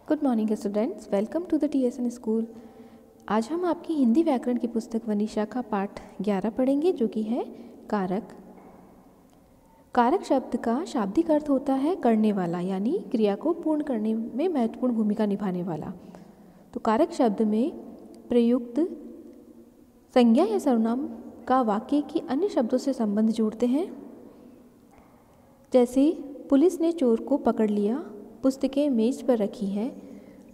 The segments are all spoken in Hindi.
Good morning students, welcome to the TSN school. आज हम आपकी हिंदी व्याकरण की पुस्तक वनीशा का पाठ 11 पढ़ेंगे, जो कि है कारक। कारक शब्द का शाब्दिक अर्थ होता है करने वाला, यानी क्रिया को पूर्ण करने में महत्वपूर्ण भूमिका निभाने वाला। तो कारक शब्द में प्रयुक्त संज्ञा या सर्वनाम का वाक्य की अन्य शब्दों से संबंध जोड़ते हैं। जैसे पुलिस ने चोर को पकड़ लिया, पुस्तकें मेज पर रखी हैं,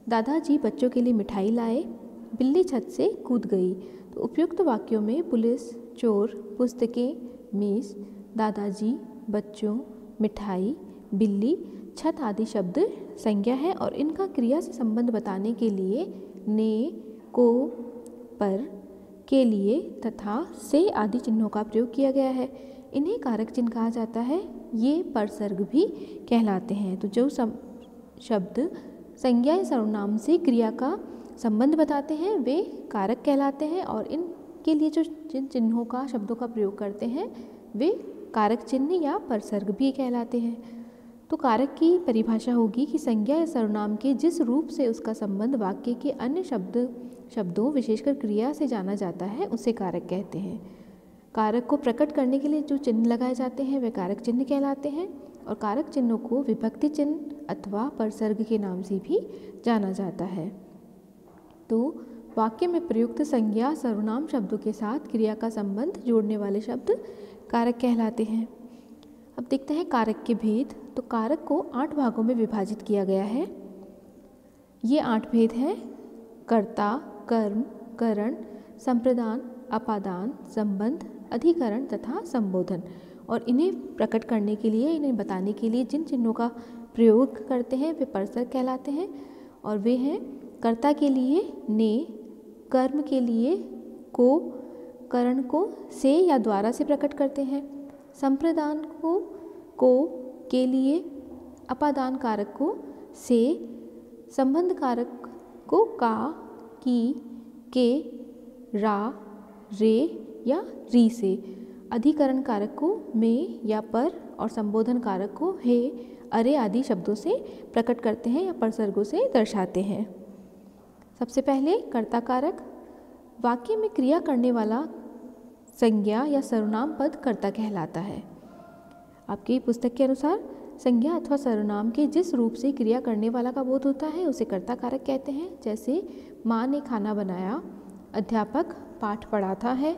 दादाजी बच्चों के लिए मिठाई लाए, बिल्ली छत से कूद गई। तो उपयुक्त वाक्यों में पुलिस, चोर, पुस्तकें, मेज, दादाजी, बच्चों, मिठाई, बिल्ली, छत आदि शब्द संज्ञा है और इनका क्रिया से संबंध बताने के लिए ने, को, पर, के लिए तथा से आदि चिन्हों का प्रयोग किया गया है। इन्हें कारक चिन्ह कहा जाता है। ये परसर्ग भी कहलाते हैं। तो जो शब्द संज्ञा या सर्वनाम से क्रिया का संबंध बताते हैं वे कारक कहलाते हैं और इनके लिए जो जिन चिन्हों का शब्दों का प्रयोग करते हैं वे कारक चिन्ह या परसर्ग भी कहलाते हैं। तो कारक की परिभाषा होगी कि संज्ञा या सर्वनाम के जिस रूप से उसका संबंध वाक्य के अन्य शब्दों विशेषकर क्रिया से जाना जाता है उसे कारक कहते हैं। कारक को प्रकट करने के लिए जो चिन्ह लगाए जाते हैं वे कारक चिन्ह कहलाते हैं और कारक चिन्हों को विभक्ति चिन्ह अथवा परसर्ग के नाम से भी जाना जाता है। तो वाक्य में प्रयुक्त संज्ञा सर्वनाम शब्दों के साथ क्रिया का संबंध जोड़ने वाले शब्द कारक कहलाते हैं। अब देखते हैं कारक के भेद। तो कारक को 8 भागों में विभाजित किया गया है। ये 8 भेद हैं: कर्ता, कर्म, करण, संप्रदान, अपादान, संबंध, अधिकरण तथा संबोधन। और इन्हें प्रकट करने के लिए, इन्हें बताने के लिए जिन चिन्हों का प्रयोग करते हैं वे परसर्ग कहलाते हैं और वे हैं कर्ता के लिए ने, कर्म के लिए को, करण को से या द्वारा से प्रकट करते हैं, संप्रदान को के लिए, अपादान कारक को से, संबंध कारक को का, की, के, रा, रे या री से, अधिकरण कारक को में या पर और संबोधन कारक को हे, अरे आदि शब्दों से प्रकट करते हैं या परसर्गों से दर्शाते हैं। सबसे पहले कर्ता कारक। वाक्य में क्रिया करने वाला संज्ञा या सर्वनाम पद कर्ता कहलाता है। आपकी पुस्तक के अनुसार संज्ञा अथवा सर्वनाम के जिस रूप से क्रिया करने वाला का बोध होता है उसे कर्ता कारक कहते हैं। जैसे माँ ने खाना बनाया, अध्यापक पाठ पढ़ाता है।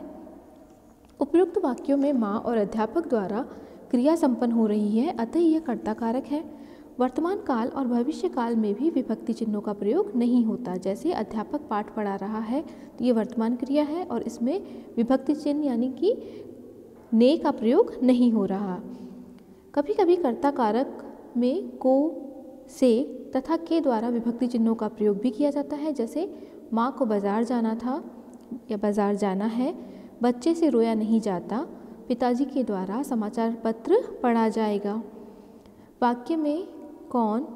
उपयुक्त वाक्यों में माँ और अध्यापक द्वारा क्रिया संपन्न हो रही है, अतः यह कर्ता कारक है। वर्तमान काल और भविष्य काल में भी विभक्ति चिन्हों का प्रयोग नहीं होता। जैसे अध्यापक पाठ पढ़ा रहा है तो ये वर्तमान क्रिया है और इसमें विभक्ति चिन्ह यानी कि ने का प्रयोग नहीं हो रहा। कभी कभी कर्ता कारक में को, से तथा के द्वारा विभक्ति चिन्हों का प्रयोग भी किया जाता है। जैसे माँ को बाजार जाना था या बाजार जाना है, बच्चे से रोया नहीं जाता, पिताजी के द्वारा समाचार पत्र पढ़ा जाएगा। वाक्य में कौन,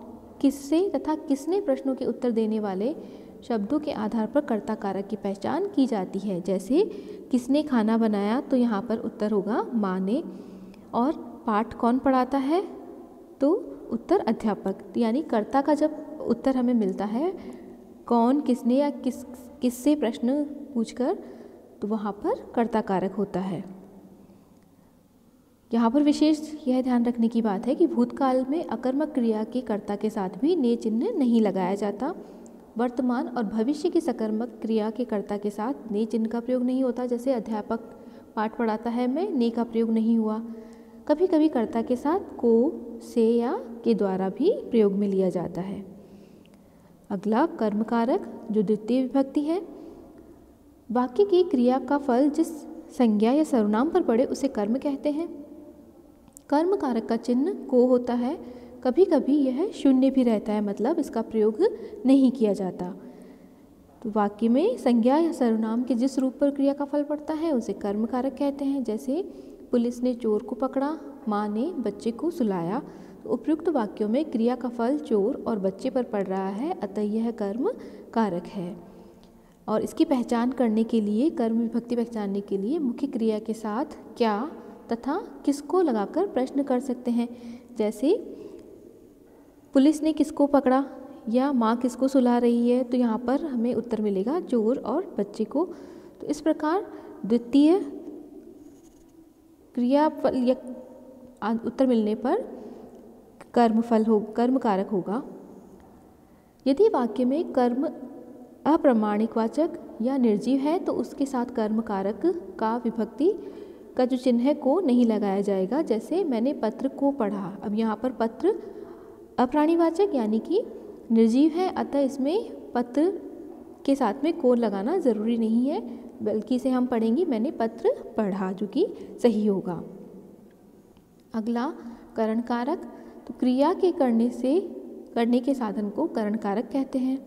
किससे तथा किसने प्रश्नों के उत्तर देने वाले शब्दों के आधार पर कर्ता कारक की पहचान की जाती है। जैसे किसने खाना बनाया तो यहाँ पर उत्तर होगा माँ ने, और पाठ कौन पढ़ाता है तो उत्तर अध्यापक। यानी कर्ता का जब उत्तर हमें मिलता है कौन, किसने या किससे प्रश्न पूछकर, तो वहाँ पर कर्ता कारक होता है। यहाँ पर विशेष यह ध्यान रखने की बात है कि भूतकाल में अकर्मक क्रिया के कर्ता के साथ भी ने चिन्ह नहीं लगाया जाता। वर्तमान और भविष्य की सकर्मक क्रिया के कर्ता के साथ ने चिन्ह का प्रयोग नहीं होता। जैसे अध्यापक पाठ पढ़ाता है में ने का प्रयोग नहीं हुआ। कभी कभी कर्ता के साथ को, से या के द्वारा भी प्रयोग में लिया जाता है। अगला कर्म कारक, जो द्वितीय विभक्ति है। वाक्य की क्रिया का फल जिस संज्ञा या सर्वनाम पर पड़े उसे कर्म कहते हैं। कर्म कारक का चिन्ह को होता है। कभी कभी यह शून्य भी रहता है, मतलब इसका प्रयोग नहीं किया जाता। तो वाक्य में संज्ञा या सर्वनाम के जिस रूप पर क्रिया का फल पड़ता है उसे कर्म कारक कहते हैं। जैसे पुलिस ने चोर को पकड़ा, माँ ने बच्चे को सुलाया। तो उपयुक्त वाक्यों में क्रिया का फल चोर और बच्चे पर पड़ रहा है, अतः यह कर्म कारक है। और इसकी पहचान करने के लिए, कर्म विभक्ति पहचानने के लिए मुख्य क्रिया के साथ क्या तथा किसको लगाकर प्रश्न कर सकते हैं। जैसे पुलिस ने किसको पकड़ा, या माँ किसको सुला रही है, तो यहाँ पर हमें उत्तर मिलेगा चोर और बच्चे को। तो इस प्रकार द्वितीय क्रियाफल या उत्तर मिलने पर कर्म कारक होगा। यदि वाक्य में कर्म अप्रामाणिक वाचक या निर्जीव है तो उसके साथ कर्म कारक का विभक्ति का जो चिन्ह है को नहीं लगाया जाएगा। जैसे मैंने पत्र को पढ़ा, अब यहाँ पर पत्र अप्राणीवाचक यानी कि निर्जीव है, अतः इसमें पत्र के साथ में को लगाना ज़रूरी नहीं है, बल्कि इसे हम पढ़ेंगे मैंने पत्र पढ़ा, जो कि सही होगा। अगला करण कारक, तो क्रिया के करने के साधन को करण कारक कहते हैं।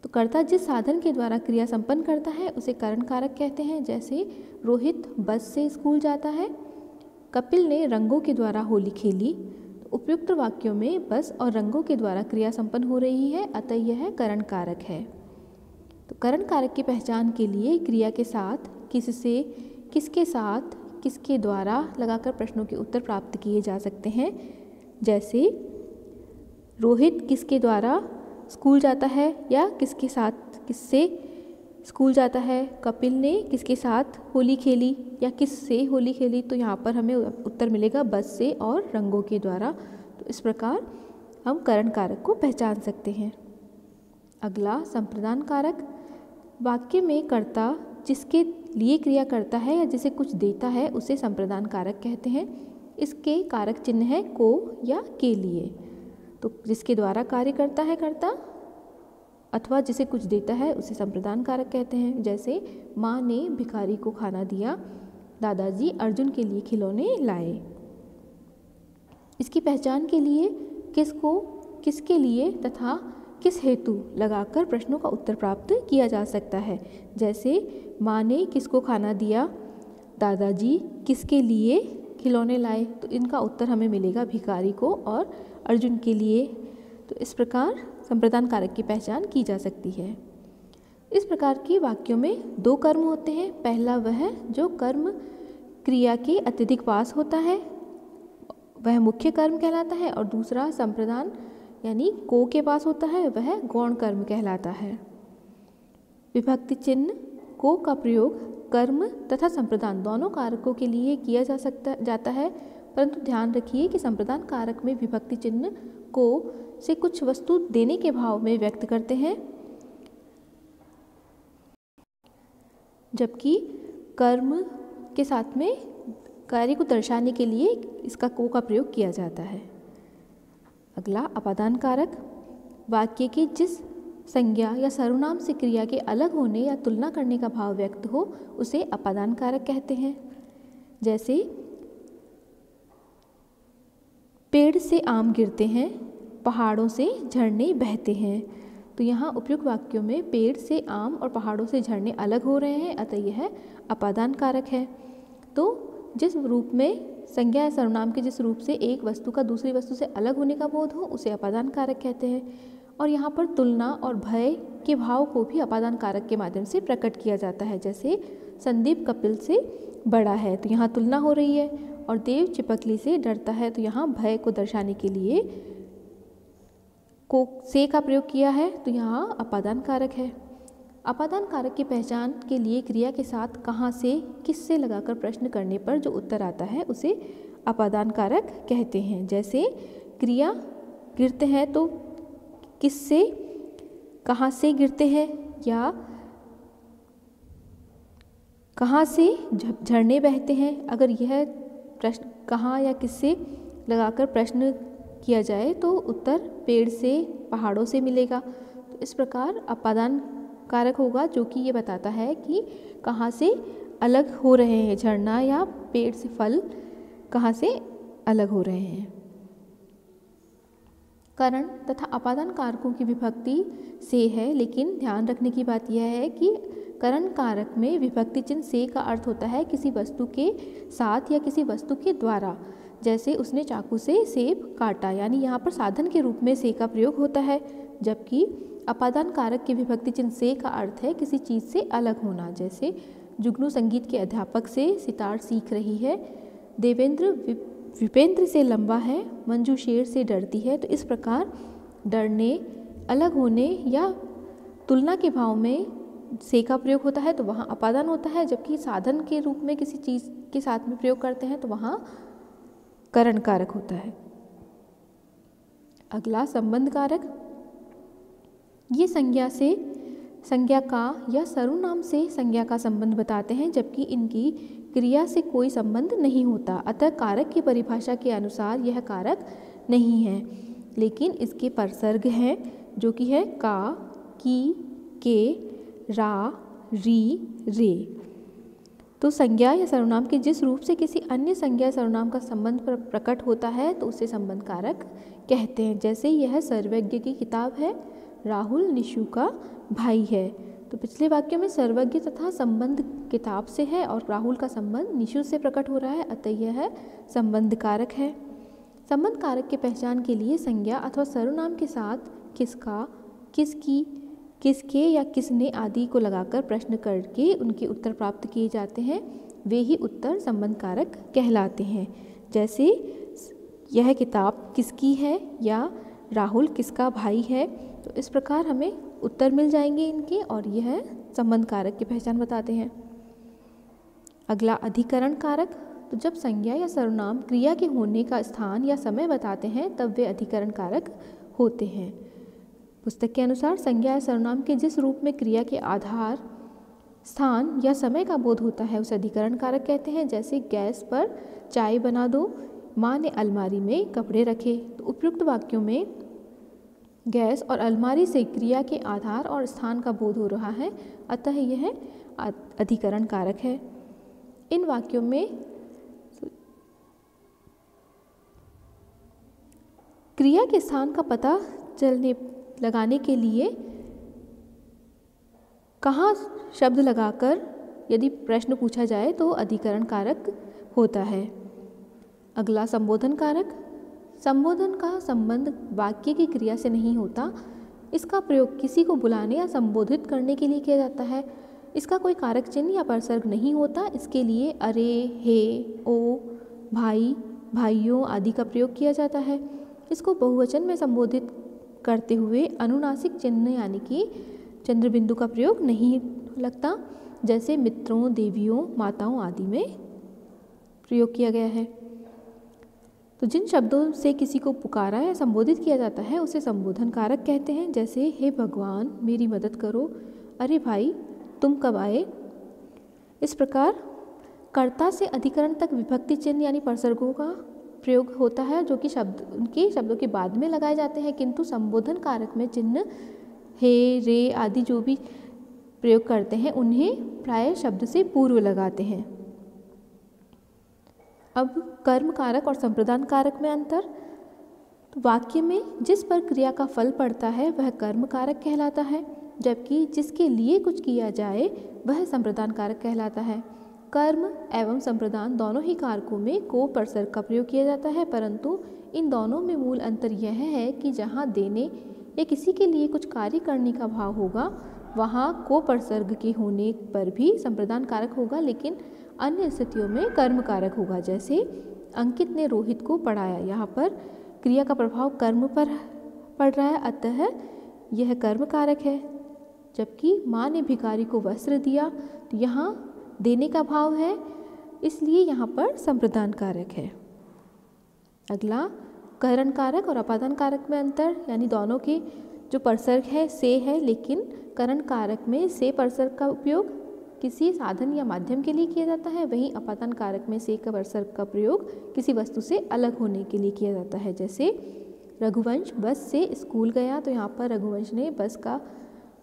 तो कर्ता जिस साधन के द्वारा क्रिया संपन्न करता है उसे करण कारक कहते हैं। जैसे रोहित बस से स्कूल जाता है, कपिल ने रंगों के द्वारा होली खेली। तो उपयुक्त वाक्यों में बस और रंगों के द्वारा क्रिया संपन्न हो रही है, अतः यह करण कारक है। तो करण कारक की पहचान के लिए क्रिया के साथ किससे, किसके साथ, किसके द्वारा लगाकर प्रश्नों के उत्तर प्राप्त किए जा सकते हैं। जैसे रोहित किसके द्वारा स्कूल जाता है या किसके साथ, किससे स्कूल जाता है, कपिल ने किसके साथ होली खेली या किससे होली खेली। तो यहाँ पर हमें उत्तर मिलेगा बस से और रंगों के द्वारा। तो इस प्रकार हम करण कारक को पहचान सकते हैं। अगला संप्रदान कारक, वाक्य में कर्ता जिसके लिए क्रिया करता है या जिसे कुछ देता है उसे संप्रदान कारक कहते हैं। इसके कारक चिन्ह है को या के लिए। तो जिसके द्वारा कार्य करता है कर्ता अथवा जिसे कुछ देता है उसे संप्रदान कारक कहते हैं। जैसे माँ ने भिखारी को खाना दिया, दादाजी अर्जुन के लिए खिलौने लाए। इसकी पहचान के लिए किसको, किसके लिए तथा किस हेतु लगाकर प्रश्नों का उत्तर प्राप्त किया जा सकता है। जैसे माँ ने किसको खाना दिया, दादाजी किसके लिए खिलौने लाए। तो इनका उत्तर हमें मिलेगा भिखारी को और अर्जुन के लिए। तो इस प्रकार संप्रदान कारक की पहचान की जा सकती है। इस प्रकार के वाक्यों में दो कर्म होते हैं। पहला वह जो कर्म क्रिया के अत्यधिक पास होता है वह मुख्य कर्म कहलाता है, और दूसरा संप्रदान यानी को के पास होता है वह गौण कर्म कहलाता है। विभक्ति चिन्ह को का प्रयोग कर्म तथा संप्रदान दोनों कारकों के लिए किया जाता है, परंतु ध्यान रखिए कि संप्रदान कारक में विभक्ति चिन्ह को से कुछ वस्तु देने के भाव में व्यक्त करते हैं, जबकि कर्म के साथ में कार्य को दर्शाने के लिए इसका को का प्रयोग किया जाता है। अगला अपादान कारक, वाक्य के जिस संज्ञा या सर्वनाम से क्रिया के अलग होने या तुलना करने का भाव व्यक्त हो उसे अपादान कारक कहते हैं। जैसे पेड़ से आम गिरते हैं, पहाड़ों से झरने बहते हैं। तो यहाँ उपयुक्त वाक्यों में पेड़ से आम और पहाड़ों से झरने अलग हो रहे हैं, अतः यह अपादान कारक है। तो जिस रूप में संज्ञा या सर्वनाम के जिस रूप से एक वस्तु का दूसरी वस्तु से अलग होने का बोध हो उसे अपादान कारक कहते हैं। और यहाँ पर तुलना और भय के भाव को भी अपादान कारक के माध्यम से प्रकट किया जाता है। जैसे संदीप कपिल से बड़ा है, तो यहाँ तुलना हो रही है, और देव चिपकली से डरता है, तो यहाँ भय को दर्शाने के लिए को से का प्रयोग किया है, तो यहाँ अपादान कारक है। अपादान कारक की पहचान के लिए क्रिया के साथ कहाँ से, किससे लगाकर प्रश्न करने पर जो उत्तर आता है उसे अपादान कारक कहते हैं। जैसे क्रिया गिरते हैं तो किससे, कहाँ से गिरते हैं, या कहाँ से झरने बहते हैं। अगर यह प्रश्न कहाँ या किससे लगाकर प्रश्न किया जाए तो उत्तर पेड़ से, पहाड़ों से मिलेगा। तो इस प्रकार अपादान कारक होगा जो कि ये बताता है कि कहाँ से अलग हो रहे हैं, झरना या पेड़ से फल कहाँ से अलग हो रहे हैं। करण तथा अपादान कारकों की विभक्ति से है, लेकिन ध्यान रखने की बात यह है कि करण कारक में विभक्ति चिन्ह से का अर्थ होता है किसी वस्तु के साथ या किसी वस्तु के द्वारा। जैसे उसने चाकू से सेब काटा, यानी यहाँ पर साधन के रूप में से का प्रयोग होता है, जबकि अपादान कारक के विभक्ति चिन्ह से का अर्थ है किसी चीज़ से अलग होना। जैसे जुगनू संगीत के अध्यापक से सितार सीख रही है, देवेंद्र विपेंद्र से लंबा है, मंजू शेर से डरती है। तो इस प्रकार डरने अलग होने या तुलना के भाव में से का प्रयोग होता है तो वहाँ अपादान होता है, जबकि साधन के रूप में किसी चीज़ के साथ में प्रयोग करते हैं तो वहाँ करण कारक होता है। अगला संबंध कारक। ये संज्ञा का या सर्वनाम से संज्ञा का संबंध बताते हैं, जबकि इनकी क्रिया से कोई संबंध नहीं होता। अतः कारक की परिभाषा के अनुसार यह कारक नहीं है, लेकिन इसके परसर्ग हैं जो कि है का, की, के, रा, री, रे। तो संज्ञा या सर्वनाम के जिस रूप से किसी अन्य संज्ञा या सर्वनाम का संबंध प्रकट होता है तो उसे संबंध कारक कहते हैं। जैसे यह सर्वज्ञ की किताब है, राहुल निशु का भाई है। तो पिछले वाक्य में सर्वज्ञ तथा संबंध किताब से है और राहुल का संबंध निशु से प्रकट हो रहा है, अतः यह संबंध कारक है। संबंध कारक की पहचान के लिए संज्ञा अथवा सर्वनाम के साथ किसका, किसकी, किसके या किसने आदि को लगाकर प्रश्न करके उनके उत्तर प्राप्त किए जाते हैं, वे ही उत्तर संबंध कारक कहलाते हैं। जैसे यह किताब किसकी है या राहुल किसका भाई है, तो इस प्रकार हमें उत्तर मिल जाएंगे इनके और यह संबंध कारक की पहचान बताते हैं। अगला अधिकरण कारक। तो जब संज्ञा या सर्वनाम क्रिया के होने का स्थान या समय बताते हैं तब वे अधिकरण कारक होते हैं। पुस्तक के अनुसार संज्ञा या सर्वनाम के जिस रूप में क्रिया के आधार, स्थान या समय का बोध होता है उसे अधिकरण कारक कहते हैं। जैसे गैस पर चाय बना दो, माँ ने अलमारी में कपड़े रखे। तो उपयुक्त वाक्यों में गैस और अलमारी से क्रिया के आधार और स्थान का बोध हो रहा है, अतः यह अधिकरण कारक है। इन वाक्यों में क्रिया के स्थान का पता लगाने के लिए कहाँ शब्द लगाकर यदि प्रश्न पूछा जाए तो अधिकरण कारक होता है। अगला संबोधन कारक। संबोधन का संबंध वाक्य की क्रिया से नहीं होता। इसका प्रयोग किसी को बुलाने या संबोधित करने के लिए किया जाता है। इसका कोई कारक चिन्ह या परसर्ग नहीं होता। इसके लिए अरे, हे, ओ, भाई, भाइयों आदि का प्रयोग किया जाता है। इसको बहुवचन में संबोधित करते हुए अनुनासिक चिन्ह यानी कि चंद्र बिंदु का प्रयोग नहीं लगता, जैसे मित्रों, देवियों, माताओं आदि में प्रयोग किया गया है। तो जिन शब्दों से किसी को पुकारा या संबोधित किया जाता है उसे संबोधन कारक कहते हैं। जैसे हे भगवान मेरी मदद करो, अरे भाई तुम कब आए। इस प्रकार कर्ता से अधिकरण तक विभक्ति चिन्ह यानी परसर्गों का प्रयोग होता है, जो कि उनके शब्दों के बाद में लगाए जाते हैं, किंतु संबोधन कारक में चिन्ह हे, रे आदि जो भी प्रयोग करते हैं उन्हें प्राय शब्द से पूर्व लगाते हैं। अब कर्म कारक और संप्रदान कारक में अंतर। तो वाक्य में जिस पर क्रिया का फल पड़ता है वह कर्म कारक कहलाता है, जबकि जिसके लिए कुछ किया जाए वह संप्रदान कारक कहलाता है। कर्म एवं संप्रदान दोनों ही कारकों में को परसर्ग का प्रयोग किया जाता है, परंतु इन दोनों में मूल अंतर यह है कि जहाँ देने या किसी के लिए कुछ कार्य करने का भाव होगा वहाँ को परसर्ग के होने पर भी संप्रदान कारक होगा, लेकिन अन्य स्थितियों में कर्म कारक होगा। जैसे अंकित ने रोहित को पढ़ाया, यहाँ पर क्रिया का प्रभाव कर्म पर पड़ रहा है, अतः यह कर्म कारक है। जबकि माँ ने भिखारी को वस्त्र दिया, तो यहाँ देने का भाव है, इसलिए यहाँ पर संप्रदान कारक है। अगला करण कारक और अपादान कारक में अंतर, यानी दोनों के जो परसर्ग है से है, लेकिन करण कारक में से परसर्ग का उपयोग किसी साधन या माध्यम के लिए किया जाता है, वहीं अपादान कारक में से का परसर्ग का प्रयोग किसी वस्तु से अलग होने के लिए किया जाता है। जैसे रघुवंश बस से स्कूल गया, तो यहाँ पर रघुवंश ने बस का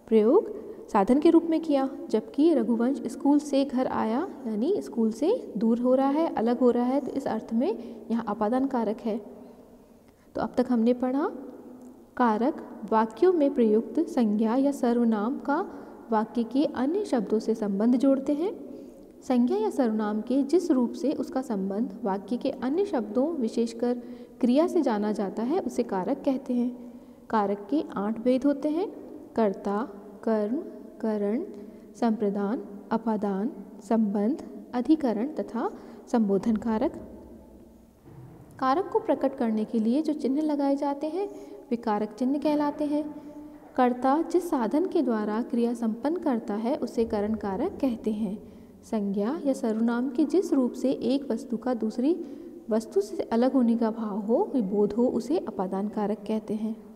प्रयोग साधन के रूप में किया, जबकि रघुवंश स्कूल से घर आया यानी स्कूल से दूर हो रहा है, अलग हो रहा है, तो इस अर्थ में यहाँ अपादान कारक है। तो अब तक हमने पढ़ा कारक वाक्यों में प्रयुक्त संज्ञा या सर्वनाम का वाक्य के अन्य शब्दों से संबंध जोड़ते हैं। संज्ञा या सर्वनाम के जिस रूप से उसका संबंध वाक्य के अन्य शब्दों विशेषकर क्रिया से जाना जाता है उसे कारक कहते हैं। कारक के 8 भेद होते हैं: कर्ता, कर्म, करण, संप्रदान, अपादान, संबंध, अधिकरण तथा संबोधन कारक। कारक को प्रकट करने के लिए जो चिन्ह लगाए जाते हैं वे कारक चिन्ह कहलाते हैं। कर्ता जिस साधन के द्वारा क्रिया संपन्न करता है उसे करण कारक कहते हैं। संज्ञा या सर्वनाम के जिस रूप से एक वस्तु का दूसरी वस्तु से अलग होने का भाव हो, बोध हो, उसे अपादान कारक कहते हैं।